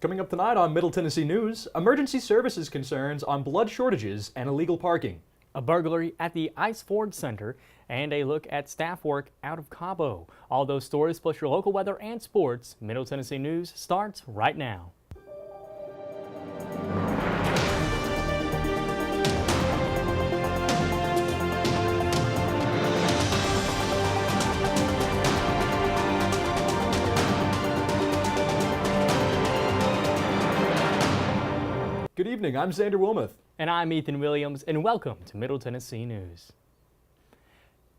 Coming up tonight on Middle Tennessee News, emergency services concerns on blood shortages and illegal parking. A burglary at the Ice Ford Center, and a look at staff work out of Cabo. All those stories plus your local weather and sports. Middle Tennessee News starts right now. Good evening, I'm Xander Wilmoth. And I'm Ethan Williams, and welcome to Middle Tennessee News.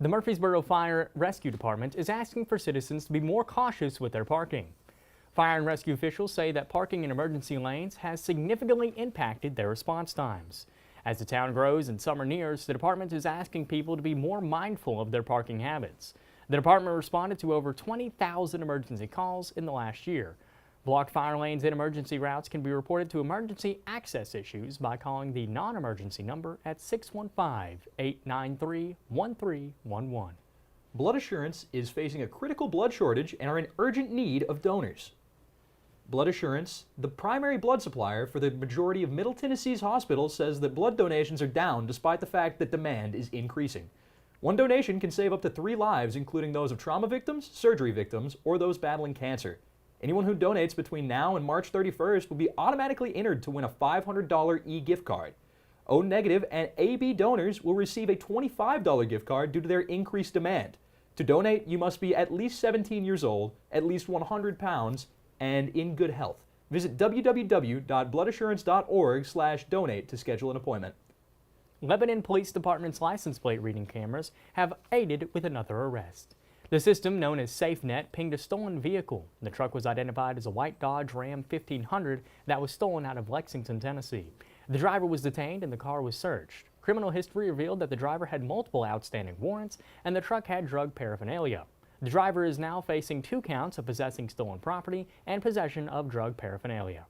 The Murfreesboro Fire Rescue Department is asking for citizens to be more cautious with their parking. Fire and rescue officials say that parking in emergency lanes has significantly impacted their response times. As the town grows and summer nears, the department is asking people to be more mindful of their parking habits. The department responded to over 20,000 emergency calls in the last year. Blocked fire lanes and emergency routes can be reported to emergency access issues by calling the non-emergency number at 615-893-1311. Blood Assurance is facing a critical blood shortage and are in urgent need of donors. Blood Assurance, the primary blood supplier for the majority of Middle Tennessee's hospitals, says that blood donations are down despite the fact that demand is increasing. One donation can save up to 3 lives, including those of trauma victims, surgery victims, or those battling cancer. Anyone who donates between now and March 31st will be automatically entered to win a $500 e-gift card. O-negative and AB donors will receive a $25 gift card due to their increased demand. To donate, you must be at least 17 years old, at least 100 pounds, and in good health. Visit www.bloodassurance.org/donate to schedule an appointment. Lebanon Police Department's license plate reading cameras have aided with another arrest. The system, known as SafeNet, pinged a stolen vehicle. The truck was identified as a white Dodge Ram 1500 that was stolen out of Lexington, Tennessee. The driver was detained and the car was searched. Criminal history revealed that the driver had multiple outstanding warrants and the truck had drug paraphernalia. The driver is now facing 2 counts of possessing stolen property and possession of drug paraphernalia.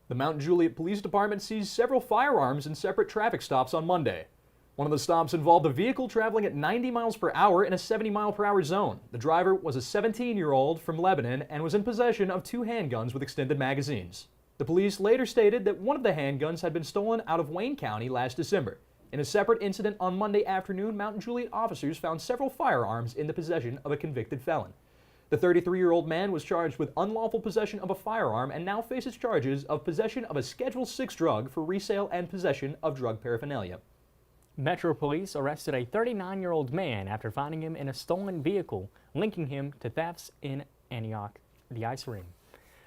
The Mount Juliet Police Department seized several firearms in separate traffic stops on Monday. One of the stops involved a vehicle traveling at 90 miles per hour in a 70-mile-per-hour zone. The driver was a 17-year-old from Lebanon and was in possession of 2 handguns with extended magazines. The police later stated that one of the handguns had been stolen out of Wayne County last December. In a separate incident on Monday afternoon, Mount Juliet officers found several firearms in the possession of a convicted felon. The 33-year-old man was charged with unlawful possession of a firearm and now faces charges of possession of a Schedule 6 drug for resale and possession of drug paraphernalia. Metro Police arrested a 39-year-old man after finding him in a stolen vehicle, linking him to thefts in Antioch, the ice ring.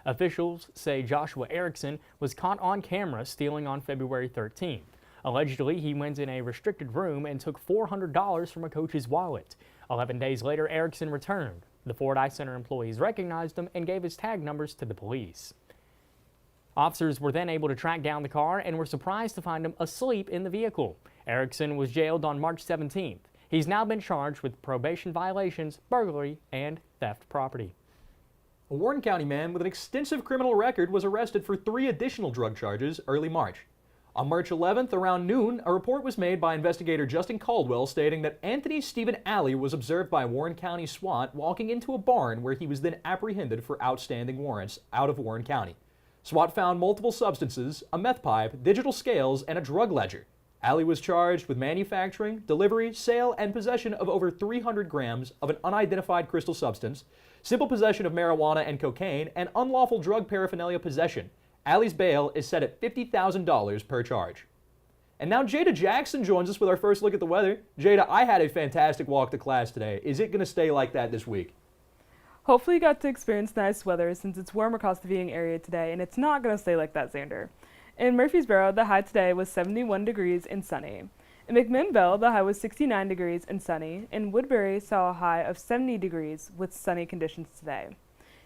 Officials say Joshua Erickson was caught on camera stealing on February 13th. Allegedly, he went in a restricted room and took $400 from a coach's wallet. 11 days later, Erickson returned. The Ford Ice Center employees recognized him and gave his tag numbers to the police. Officers were then able to track down the car and were surprised to find him asleep in the vehicle. Erickson was jailed on March 17th. He's now been charged with probation violations, burglary, and theft property. A Warren County man with an extensive criminal record was arrested for 3 additional drug charges early March. On March 11th, around noon, a report was made by investigator Justin Caldwell stating that Anthony Stephen Alley was observed by Warren County SWAT walking into a barn where he was then apprehended for outstanding warrants out of Warren County. SWAT found multiple substances, a meth pipe, digital scales, and a drug ledger. Alley was charged with manufacturing, delivery, sale, and possession of over 300 grams of an unidentified crystal substance, simple possession of marijuana and cocaine, and unlawful drug paraphernalia possession. Alley's bail is set at $50,000 per charge. And now Jada Jackson joins us with our first look at the weather. Jada, I had a fantastic walk to class today. Is it going to stay like that this week? Hopefully you got to experience nice weather since it's warm across the viewing area today, and it's not going to stay like that, Xander. In Murfreesboro, the high today was 71 degrees and sunny. In McMinnville, the high was 69 degrees and sunny. In Woodbury, saw a high of 70 degrees with sunny conditions today.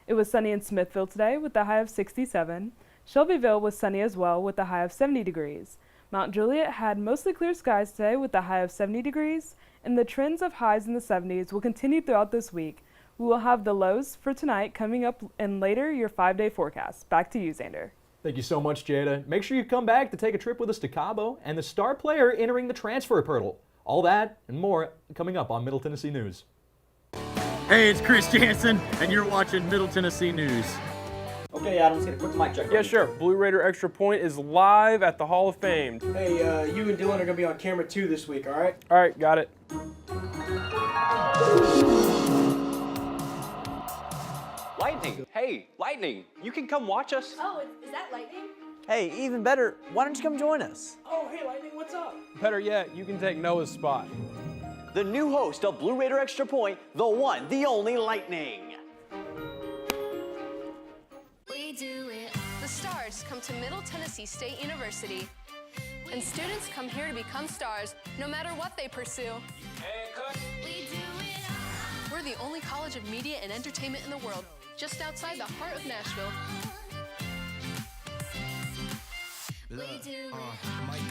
It was sunny in Smithville today with a high of 67. Shelbyville was sunny as well with a high of 70 degrees. Mount Juliet had mostly clear skies today with a high of 70 degrees, and the trends of highs in the 70s will continue throughout this week. We will have the lows for tonight coming up in later your 5-day forecast. Back to you, Xander. Thank you so much, Jada. Make sure you come back to take a trip with us to Cabo and the star player entering the transfer portal. All that and more coming up on Middle Tennessee News. Hey, it's Chris Jansen, and you're watching Middle Tennessee News. Okay, Adam, let's get a quick mic check. Yeah, sure. Blue Raider Extra Point is live at the Hall of Fame. Hey, you and Dylan are gonna be on camera too this week, all right? All right, got it. Lightning! Hey, Lightning! You can come watch us. Oh, is that lightning? Hey, even better, why don't you come join us? Oh, hey, Lightning, what's up? Better yet, you can take Noah's spot. The new host of Blue Raider Extra Point, the one, the only Lightning. We do it. The stars come to Middle Tennessee State University, and students come here to become stars, no matter what they pursue. We do it. We're the only college of media and entertainment in the world, just outside the heart of Nashville. Mic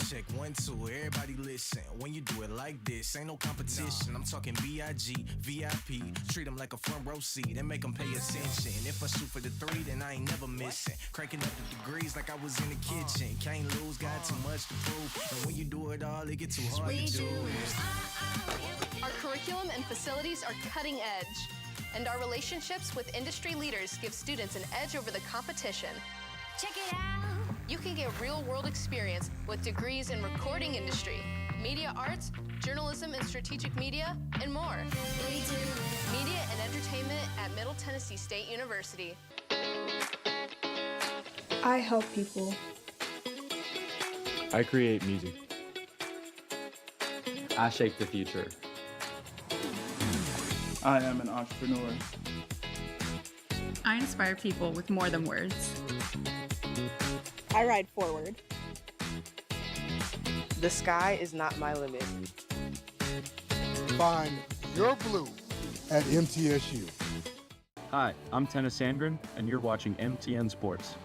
check, 1, 2, everybody listen. When you do it like this, ain't no competition. I'm talking B.I.G., VIP. Treat them like a front row seat and make them pay attention. If I shoot for the 3, then I ain't never missing. Cranking up the degrees like I was in the kitchen. Can't lose, got too much to prove. And when you do it all, it get too hard to do it. Our curriculum and facilities are cutting edge, and our relationships with industry leaders give students an edge over the competition. Check it out. You can get real-world experience with degrees in recording industry, media arts, journalism and strategic media, and more. We do it. Media and entertainment at Middle Tennessee State University. I help people. I create music. I shape the future. I am an entrepreneur. I inspire people with more than words. I ride forward. The sky is not my limit. Find your blue at MTSU. Hi, I'm Tennis Sandgren, and you're watching MTN Sports.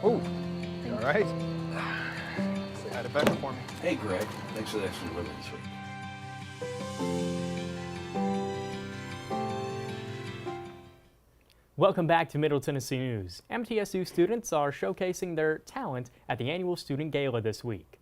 Oh, you all right? Say hi to Becca for me. Hey, Greg. Thanks for the extra delivery this week. Welcome back to Middle Tennessee News. MTSU students are showcasing their talent at the annual Student Gala this week.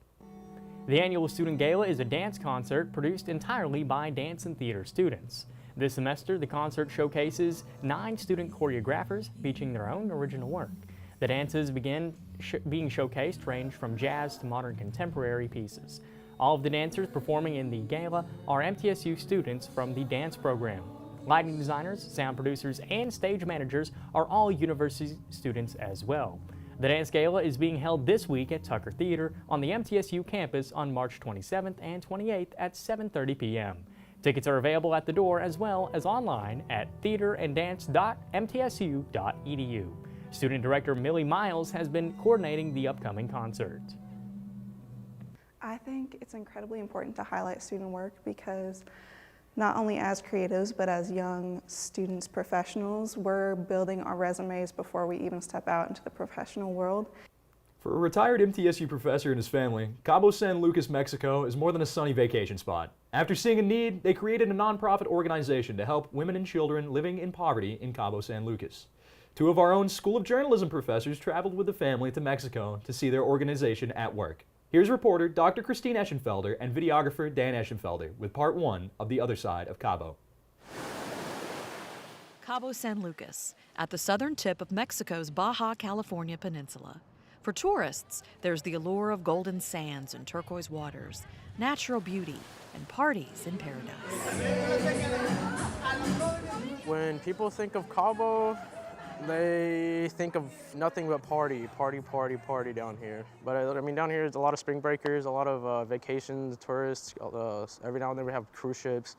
The annual Student Gala is a dance concert produced entirely by dance and theater students. This semester, the concert showcases 9 student choreographers featuring their own original work. The dances being showcased range from jazz to modern contemporary pieces. All of the dancers performing in the gala are MTSU students from the dance program. Lighting designers, sound producers, and stage managers are all university students as well. The dance gala is being held this week at Tucker Theater on the MTSU campus on March 27th and 28th at 7:30 p.m. Tickets are available at the door as well as online at theateranddance.mtsu.edu. Student Director Millie Miles has been coordinating the upcoming concert. I think it's incredibly important to highlight student work because not only as creatives, but as young students, professionals, we're building our resumes before we even step out into the professional world. For a retired MTSU professor and his family, Cabo San Lucas, Mexico is more than a sunny vacation spot. After seeing a need, they created a nonprofit organization to help women and children living in poverty in Cabo San Lucas. 2 of our own School of Journalism professors traveled with the family to Mexico to see their organization at work. Here's reporter Dr. Christine Eschenfelder and videographer Dan Eschenfelder with part 1 of The Other Side of Cabo. Cabo San Lucas, at the southern tip of Mexico's Baja California peninsula. For tourists, there's the allure of golden sands and turquoise waters, natural beauty, and parties in paradise. When people think of Cabo, they think of nothing but party down here. But I mean, down here there's a lot of spring breakers, a lot of vacations, tourists. Every now and then we have cruise ships.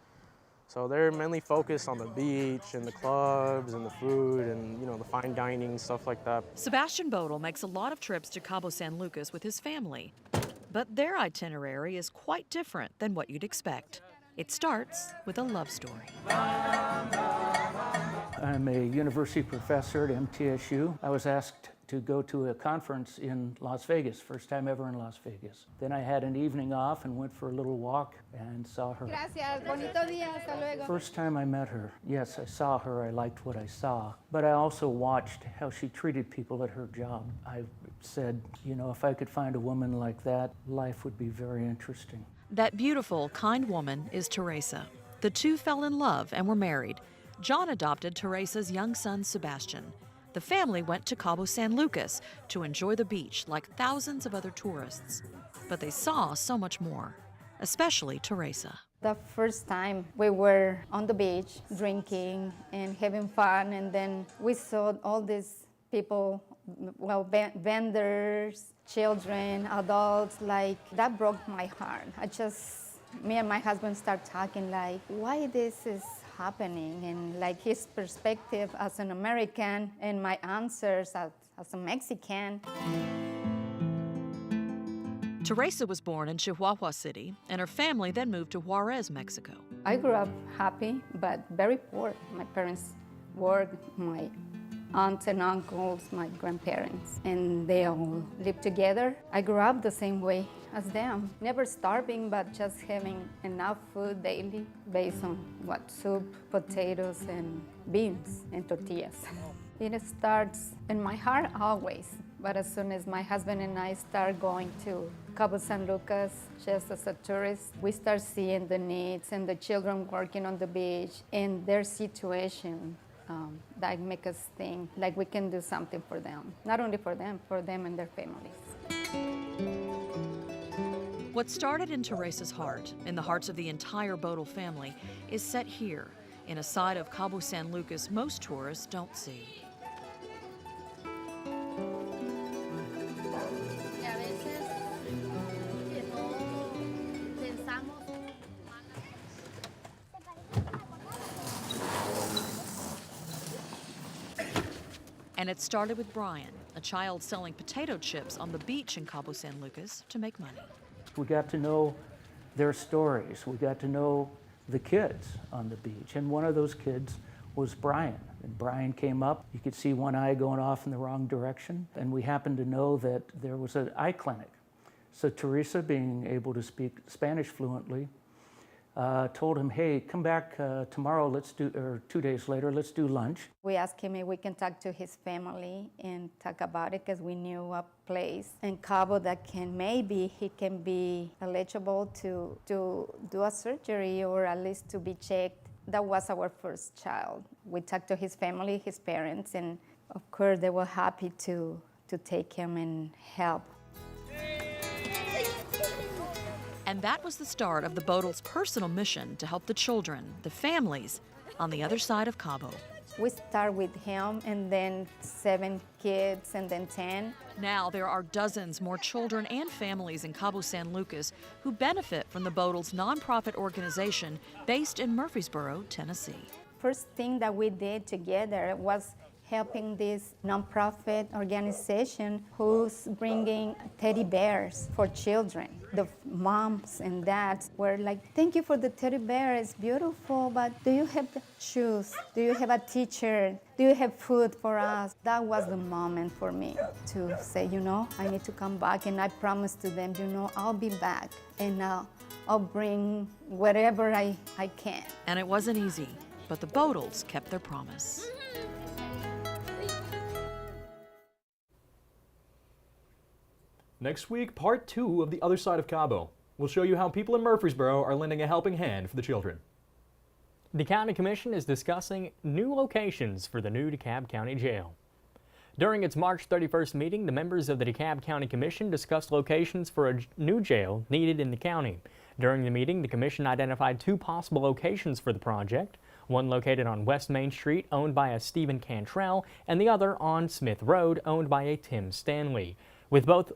So they're mainly focused on the beach and the clubs and the food and, the fine dining, stuff like that. Sebastian Bodel makes a lot of trips to Cabo San Lucas with his family. But their itinerary is quite different than what you'd expect. It starts with a love story. I'm a university professor at MTSU. I was asked to go to a conference in Las Vegas, first time ever in Las Vegas. Then I had an evening off and went for a little walk and saw her. Gracias. Bonito día. Hasta luego. First time I met her, yes, I saw her, I liked what I saw, but I also watched how she treated people at her job. I said, you know, if I could find a woman like that, life would be very interesting. That beautiful, kind woman is Teresa. The two fell in love and were married. John adopted Teresa's young son, Sebastian. The family went to Cabo San Lucas to enjoy the beach like thousands of other tourists. But they saw so much more, especially Teresa. The first time we were on the beach drinking and having fun, and then we saw all these people, well, vendors, children, adults, like that broke my heart. Me and my husband start talking like, why this is happening, and like his perspective as an American and my answers as a Mexican. Teresa was born in Chihuahua City, and her family then moved to Juarez, Mexico. I grew up happy, but very poor. My parents worked, my aunts and uncles, my grandparents, and they all lived together. I grew up the same way as them, never starving, but just having enough food daily based on soup, potatoes, and beans and tortillas. It starts in my heart always, but as soon as my husband and I start going to Cabo San Lucas just as a tourist, we start seeing the needs and the children working on the beach and their situation. That make us think like we can do something for them, not only for them and their families. What started in Teresa's heart, in the hearts of the entire Bodal family, is set here, in a side of Cabo San Lucas most tourists don't see. And it started with Brian, a child selling potato chips on the beach in Cabo San Lucas to make money. We got to know their stories. We got to know the kids on the beach. And one of those kids was Brian. And Brian came up. You could see one eye going off in the wrong direction. And we happened to know that there was an eye clinic. So Teresa, being able to speak Spanish fluently, told him, hey, come back tomorrow, or 2 days later, let's do lunch. We asked him if we can talk to his family and talk about it because we knew a place in Cabo that maybe he can be eligible to do a surgery or at least to be checked. That was our first child. We talked to his family, his parents, and of course they were happy to take him and help. And that was the start of the Bodal's personal mission to help the children, the families, on the other side of Cabo. We start with him and then 7 kids and then 10. Now there are dozens more children and families in Cabo San Lucas who benefit from the Bodal's nonprofit organization based in Murfreesboro, Tennessee. First thing that we did together was helping this nonprofit organization who's bringing teddy bears for children. The moms and dads were like, thank you for the teddy bear, it's beautiful, but do you have the shoes? Do you have a teacher? Do you have food for us? That was the moment for me to say, I need to come back, and I promised to them, I'll be back, and I'll bring whatever I can. And it wasn't easy, but the Bodals kept their promise. Next week, part 2 of The Other Side of Cabo. We'll show you how people in Murfreesboro are lending a helping hand for the children. The County Commission is discussing new locations for the new DeKalb County Jail. During its March 31st meeting, the members of the DeKalb County Commission discussed locations for a new jail needed in the county. During the meeting, the Commission identified 2 possible locations for the project, one located on West Main Street, owned by a Stephen Cantrell, and the other on Smith Road, owned by a Tim Stanley. With both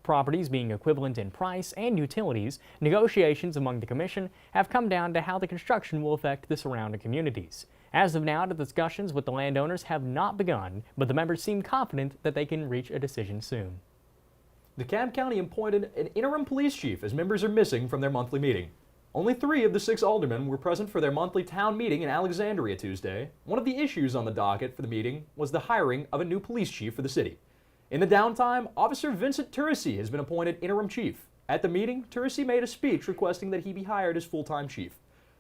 properties being equivalent in price and utilities, negotiations among the Commission have come down to how the construction will affect the surrounding communities. As of now, the discussions with the landowners have not begun, but the members seem confident that they can reach a decision soon. DeKalb County appointed an interim police chief as members are missing from their monthly meeting. Only 3 of the 6 aldermen were present for their monthly town meeting in Alexandria Tuesday. One of the issues on the docket for the meeting was the hiring of a new police chief for the city. In the downtime, Officer Vincent Turisi has been appointed interim chief. At the meeting, Turisi made a speech requesting that he be hired as full-time chief.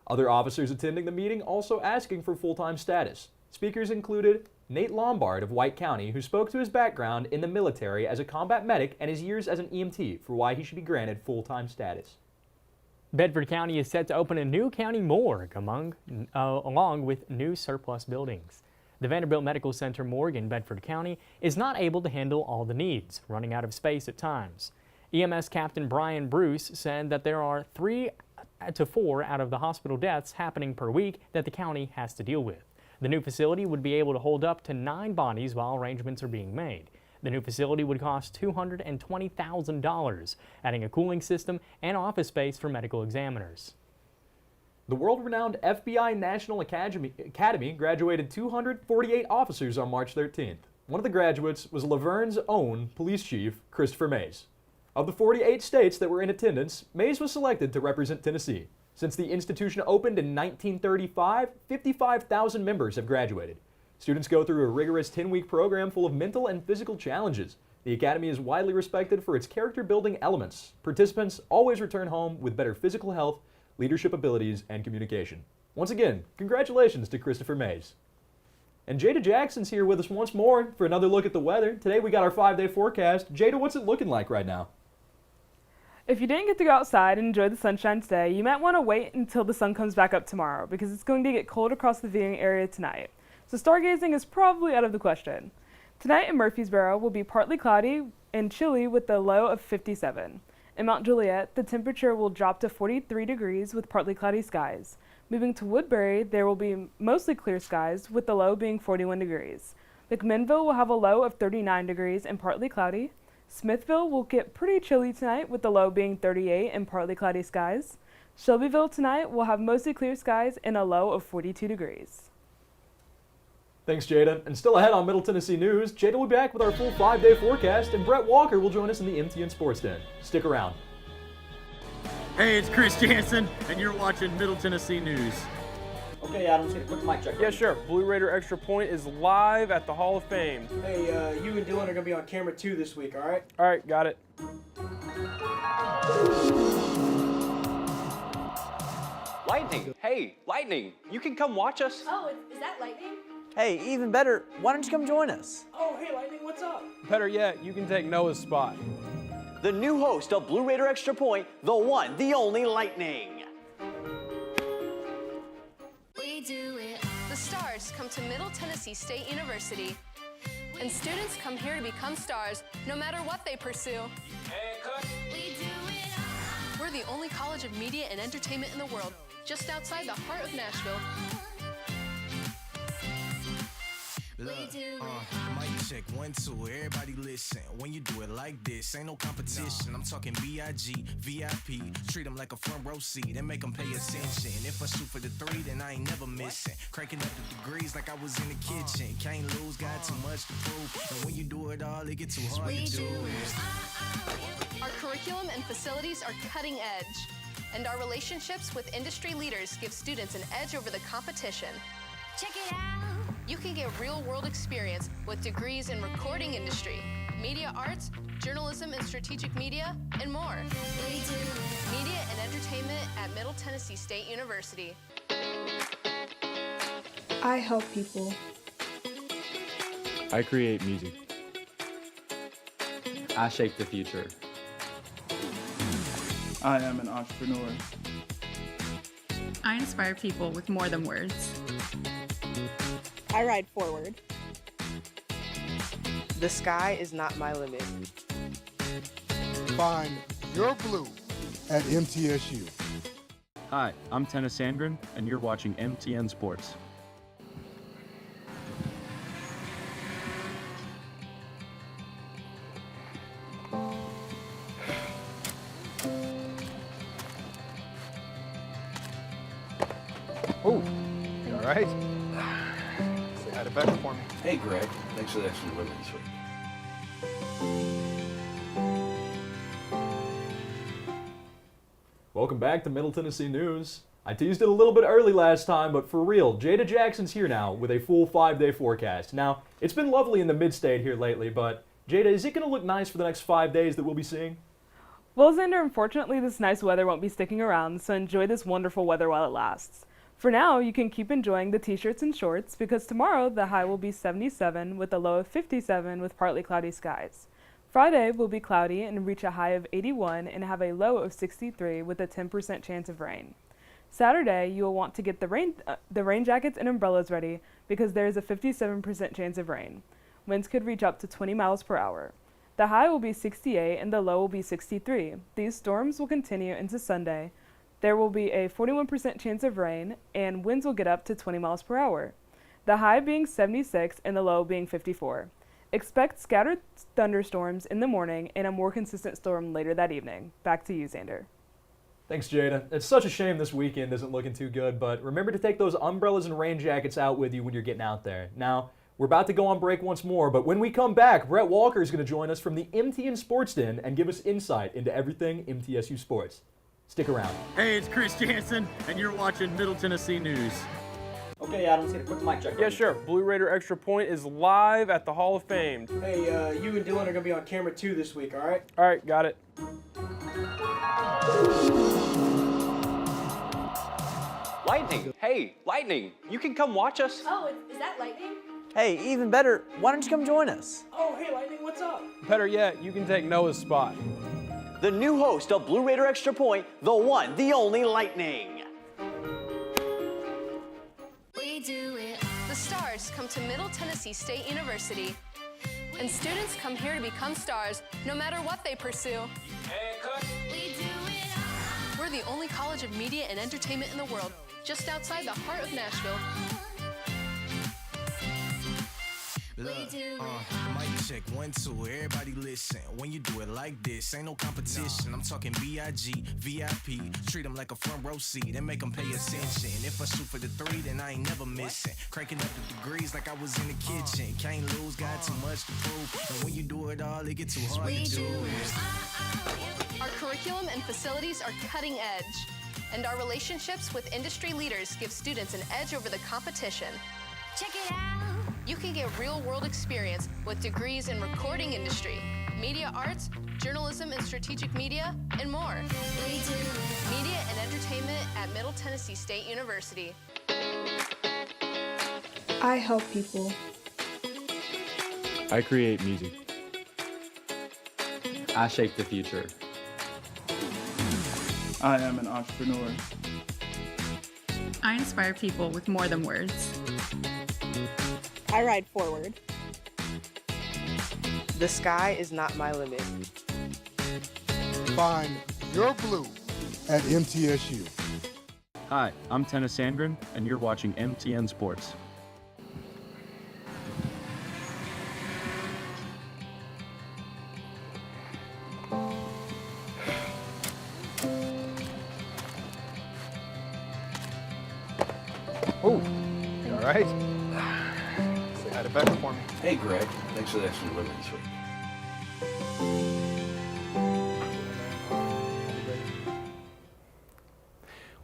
Other officers attending the meeting also asking for full-time status. Speakers included Nate Lombard of White County, who spoke to his background in the military as a combat medic and his years as an EMT for why he should be granted full-time status. Bedford County is set to open a new county morgue along with new surplus buildings. The Vanderbilt Medical Center morgue in Bedford County is not able to handle all the needs, running out of space at times. EMS Captain Brian Bruce said that there are 3 to 4 out of the hospital deaths happening per week that the county has to deal with. The new facility would be able to hold up to 9 bodies while arrangements are being made. The new facility would cost $220,000, adding a cooling system and office space for medical examiners. The world-renowned FBI National Academy graduated 248 officers on March 13th. One of the graduates was Laverne's own police chief, Christopher Mays. Of the 48 states that were in attendance, Mays was selected to represent Tennessee. Since the institution opened in 1935, 55,000 members have graduated. Students go through a rigorous 10-week program full of mental and physical challenges. The academy is widely respected for its character-building elements. Participants always return home with better physical health, leadership abilities, and communication. Once again, congratulations to Christopher Mays. And Jada Jackson's here with us once more for another look at the weather. Today we got our 5-day forecast. Jada, what's it looking like right now? If you didn't get to go outside and enjoy the sunshine today, you might want to wait until the sun comes back up tomorrow because it's going to get cold across the viewing area tonight. So stargazing is probably out of the question. Tonight in Murfreesboro will be partly cloudy and chilly with a low of 57. In Mount Juliet, the temperature will drop to 43 degrees with partly cloudy skies. Moving to Woodbury, there will be mostly clear skies with the low being 41 degrees. McMinnville will have a low of 39 degrees and partly cloudy. Smithville will get pretty chilly tonight with the low being 38 and partly cloudy skies. Shelbyville tonight will have mostly clear skies and a low of 42 degrees. Thanks, Jada. And still ahead on Middle Tennessee News, Jada will be back with our full 5-day forecast, and Brett Walker will join us in the MTN Sports Den. Stick around. Hey, it's Chris Jansen, and you're watching Middle Tennessee News. Okay, Adam, let's get a quick mic check. Yeah, sure. Blue Raider Extra Point is live at the Hall of Fame. Hey, you and Dylan are gonna be on camera 2 this week, all right? All right, got it. Lightning. Hey, Lightning, you can come watch us. Oh, is that lightning? Hey, even better, why don't you come join us? Oh, hey, Lightning, what's up? Better yet, you can take Noah's spot. The new host of Blue Raider Extra Point, the one, the only Lightning. We do it. The stars come to Middle Tennessee State University, and students come here to become stars, no matter what they pursue. We do it all. We're the only college of media and entertainment in the world, just outside the heart of Nashville. Look, mic check 1, 2, everybody listen. When you do it like this, ain't no competition. I'm talking B.I.G., VIP. Treat them like a front row seat and make them pay attention. If I shoot for the 3, then I ain't never missing. Cranking up the degrees like I was in the kitchen. Can't lose, got too much to prove. And when you do it all, it get too hard to do it. Our curriculum and facilities are cutting edge, and our relationships with industry leaders give students an edge over the competition. Check it out. You can get real-world experience with degrees in recording industry, media arts, journalism and strategic media, and more. We do it. Media and entertainment at Middle Tennessee State University. I help people. I create music. I shape the future. I am an entrepreneur. I inspire people with more than words. I ride forward. The sky is not my limit. Find your blue at MTSU. Hi, I'm Tennis Sandgren, and you're watching MTN Sports. Oh, you all right? Say hi to Becca for me. Hey, Greg. Thanks for the extra living this week. Welcome back to Middle Tennessee News. I teased it a little bit early last time, but for real, Jada Jackson's here now with a full 5-day forecast. Now, it's been lovely in the mid-state here lately, but Jada, is it going to look nice for the next 5 days that we'll be seeing? Well, Xander, unfortunately, this nice weather won't be sticking around, so enjoy this wonderful weather while it lasts. For now, you can keep enjoying the t-shirts and shorts because tomorrow the high will be 77 with a low of 57 with partly cloudy skies. Friday will be cloudy and reach a high of 81 and have a low of 63 with a 10% chance of rain. Saturday, you will want to get the rain jackets and umbrellas ready because there is a 57% chance of rain. Winds could reach up to 20 miles per hour. The high will be 68 and the low will be 63. These storms will continue into Sunday. There will be a 41% chance of rain and winds will get up to 20 miles per hour. The high being 76 and the low being 54. Expect scattered thunderstorms in the morning and a more consistent storm later that evening. Back to you, Xander. Thanks, Jada. It's such a shame this weekend isn't looking too good, but remember to take those umbrellas and rain jackets out with you when you're getting out there. Now, we're about to go on break once more, but when we come back, Brett Walker is going to join us from the MTN Sports Den and give us insight into everything MTSU sports. Stick around. Hey, it's Chris Jansen, and you're watching Middle Tennessee News. Okay, Adam, let's get a quick mic check. Yeah, sure. Blue Raider Extra Point is live at the Hall of Fame. Hey, you and Dylan are gonna be on camera too this week, all right? All right, got it. Lightning. Hey, Lightning, you can come watch us. Oh, is that lightning? Hey, even better, why don't you come join us? Oh, hey, Lightning, what's up? Better yet, you can take Noah's spot. The new host of Blue Raider Extra Point, the one, the only Lightning. We do it. The stars come to Middle Tennessee State University, and students come here to become stars, no matter what they pursue. We do it all. We're the only college of media and entertainment in the world, just outside the heart of Nashville. Look, mic check, 1, 2, everybody listen. When you do it like this, ain't no competition. I'm talking B.I.G., VIP. Treat them like a front row seat and make them pay attention. If I shoot for the 3, then I ain't never missing. Cranking up the degrees like I was in the kitchen. Can't lose, got too much to prove. And when you do it all, it get too hard to do it. Our curriculum and facilities are cutting edge, and our relationships with industry leaders give students an edge over the competition. Check it out. You can get real-world experience with degrees in recording industry, media arts, journalism and strategic media, and more. We do it. Media and entertainment at Middle Tennessee State University. I help people. I create music. I shape the future. I am an entrepreneur. I inspire people with more than words. I ride forward. The sky is not my limit. Find your blue at MTSU. Hi, I'm Tennis Sandgren, and you're watching MTN Sports. Oh, you all right? Say hi to Becca for me. Hey, Greg. Thanks for the extra delivery this week.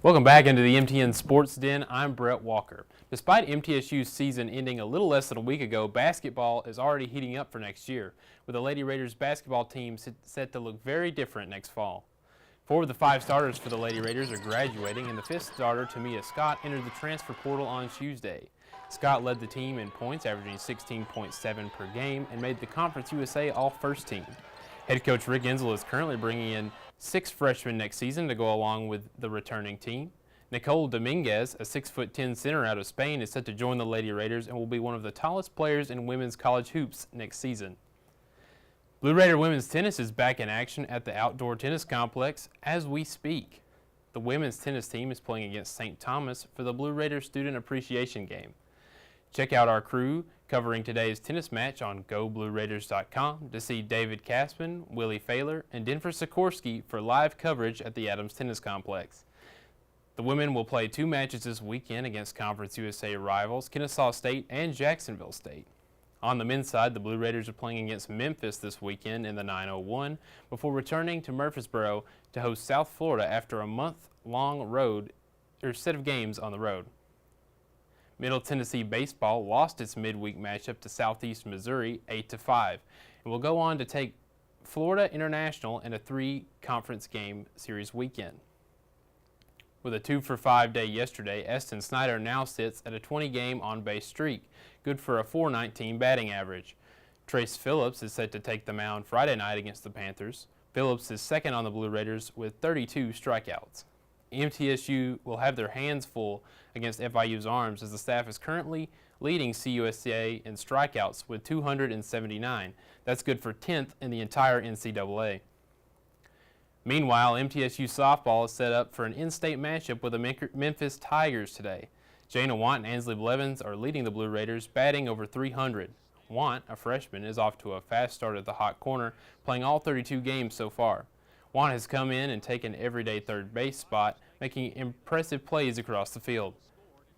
Welcome back into the MTN Sports Den. I'm Brett Walker. Despite MTSU's season ending a little less than a week ago, basketball is already heating up for next year, with the Lady Raiders basketball team set to look very different next fall. 4 of the 5 starters for the Lady Raiders are graduating, and the 5th starter, Tamia Scott, entered the transfer portal on Tuesday. Scott led the team in points, averaging 16.7 per game, and made the Conference USA All-First team. Head coach Rick Insel is currently bringing in 6 freshmen next season to go along with the returning team. Nicole Dominguez, a 6'10" center out of Spain, is set to join the Lady Raiders and will be one of the tallest players in women's college hoops next season. Blue Raider women's tennis is back in action at the outdoor tennis complex as we speak. The women's tennis team is playing against St. Thomas for the Blue Raider Student Appreciation Game. Check out our crew covering today's tennis match on GoBlueRaiders.com to see David Caspin, Willie Failer, and Denver Sikorsky for live coverage at the Adams Tennis Complex. The women will play 2 matches this weekend against Conference USA rivals Kennesaw State and Jacksonville State. On the men's side, the Blue Raiders are playing against Memphis this weekend in the 901 before returning to Murfreesboro to host South Florida after a month-long set of games on the road. Middle Tennessee baseball lost its midweek matchup to Southeast Missouri 8-5 and will go on to take Florida International in a 3-conference game series weekend. With a 2-for-5 day yesterday, Eston Snyder now sits at a 20-game on-base streak, good for a .419 batting average. Trace Phillips is set to take the mound Friday night against the Panthers. Phillips is second on the Blue Raiders with 32 strikeouts. MTSU will have their hands full against FIU's Arms as the staff is currently leading CUSA in strikeouts with 279. That's good for 10th in the entire NCAA. Meanwhile, MTSU softball is set up for an in-state matchup with the Memphis Tigers today. Jana Want and Ansley Blevins are leading the Blue Raiders, batting over 300. Want, a freshman, is off to a fast start at the hot corner, playing all 32 games so far. Want has come in and taken everyday third base spot, making impressive plays across the field.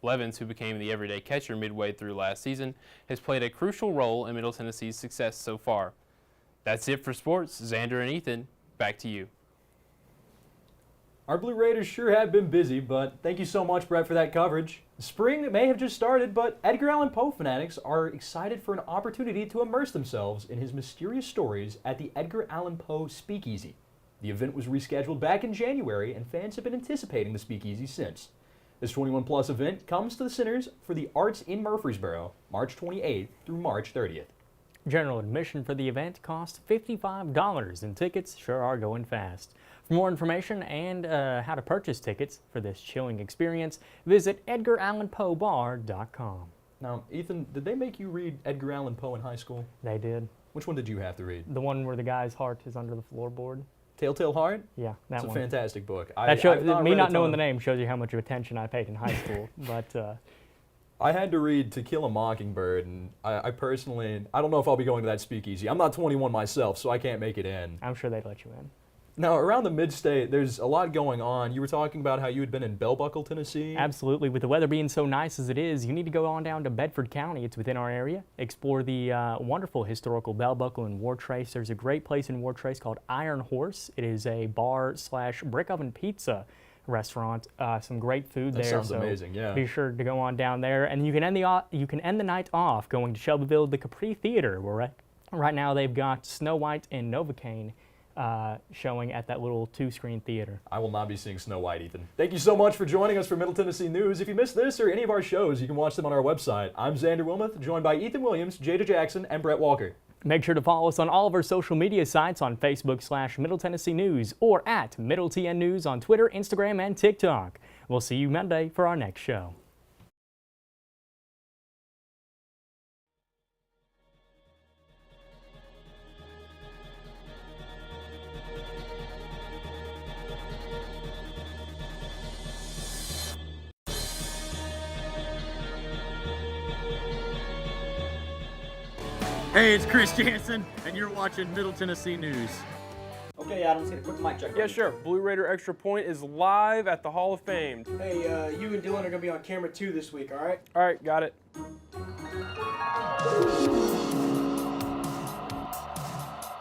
Blevins, who became the everyday catcher midway through last season, has played a crucial role in Middle Tennessee's success so far. That's it for sports. Xander and Ethan, back to you. Our Blue Raiders sure have been busy, but thank you so much, Brett, for that coverage. Spring may have just started, but Edgar Allan Poe fanatics are excited for an opportunity to immerse themselves in his mysterious stories at the Edgar Allan Poe Speakeasy. The event was rescheduled back in January, and fans have been anticipating the Speakeasy since. This 21-plus event comes to the Centers for the Arts in Murfreesboro, March 28th through March 30th. General admission for the event costs $55, and tickets sure are going fast. For more information and how to purchase tickets for this chilling experience, visit EdgarAllanPoeBar.com. Now, Ethan, did they make you read Edgar Allan Poe in high school? They did. Which one did you have to read? The one where the guy's heart is under the floorboard. Telltale Heart? Yeah, that one. It's a fantastic book. Me not knowing the name shows you how much attention I paid in high school. But I had to read To Kill a Mockingbird, and I personally, I don't know if I'll be going to that speakeasy. I'm not 21 myself, so I can't make it in. I'm sure they'd let you in. Now, around the Mid-State, there's a lot going on. You were talking about how you had been in Bell Buckle, Tennessee. Absolutely. With the weather being so nice as it is, you need to go on down to Bedford County. It's within our area. Explore the wonderful historical Bell Buckle and War Trace. There's a great place in War Trace called Iron Horse. It is a bar/brick oven pizza restaurant. Some great food there. That sounds so amazing, yeah. Be sure to go on down there. And you can end the night off going to Shelbyville, the Capri Theater, where right now they've got Snow White and Novocaine showing at that little 2-screen theater. I will not be seeing Snow White, Ethan. Thank you so much for joining us for Middle Tennessee News. If you missed this or any of our shows, you can watch them on our website. I'm Xander Wilmoth, joined by Ethan Williams, Jada Jackson, and Brett Walker. Make sure to follow us on all of our social media sites on Facebook/Middle Tennessee News or at Middle TN News on Twitter, Instagram, and TikTok. We'll see you Monday for our next show. Hey, it's Chris Jansen, and you're watching Middle Tennessee News. Okay, Adam, let's get a quick mic check. Yeah, sure. Blue Raider Extra Point is live at the Hall of Fame. Hey, you and Dylan are going to be on camera too this week, all right? All right, got it.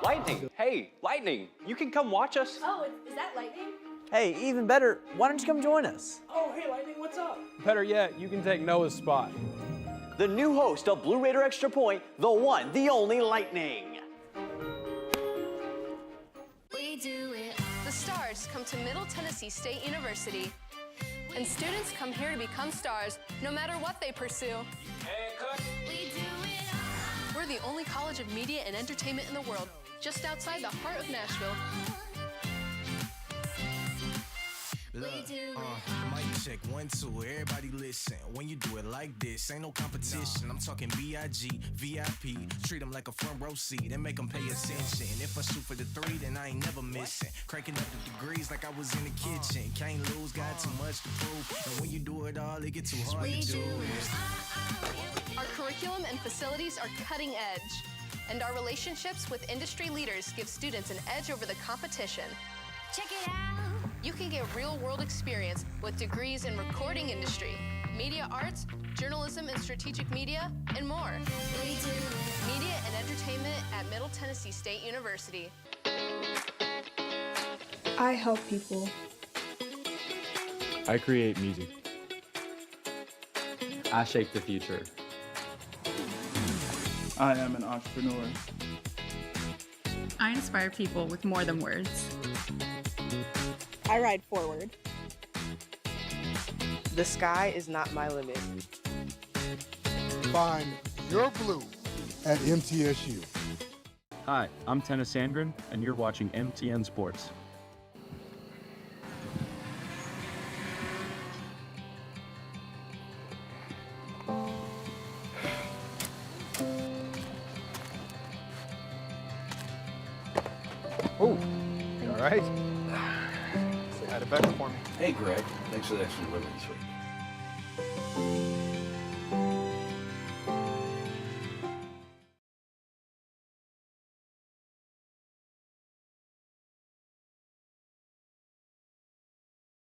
Lightning. Hey, Lightning, you can come watch us. Oh, is that lightning? Hey, even better, why don't you come join us? Oh, hey, Lightning, what's up? Better yet, you can take Noah's spot. The new host of Blue Raider Extra Point, the one, the only Lightning. We do it. The stars come to Middle Tennessee State University, and students come here to become stars, no matter what they pursue. We do it all. We're the only college of media and entertainment in the world, just outside the heart of Nashville. Mic check 1, 2, everybody listen. When you do it like this, ain't no competition. I'm talking B.I.G., VIP. Treat them like a front row seat and make them pay attention. If I shoot for the 3, then I ain't never missing. Cranking up the degrees like I was in the kitchen. Can't lose, got too much to prove. And when you do it all, it gets too hard to do. Our curriculum and facilities are cutting edge, and our relationships with industry leaders give students an edge over the competition. Check it out. You can get real-world experience with degrees in recording industry, media arts, journalism and strategic media, and more. We do it. Media and entertainment at Middle Tennessee State University. I help people. I create music. I shape the future. I am an entrepreneur. I inspire people with more than words. I ride forward. The sky is not my limit. Find your blue at MTSU. Hi, I'm Tennis Sandgren, and you're watching MTN Sports. Oh, you all right? Say hi to Becca for me. Hey, Greg. Thanks for the extra delivery this week.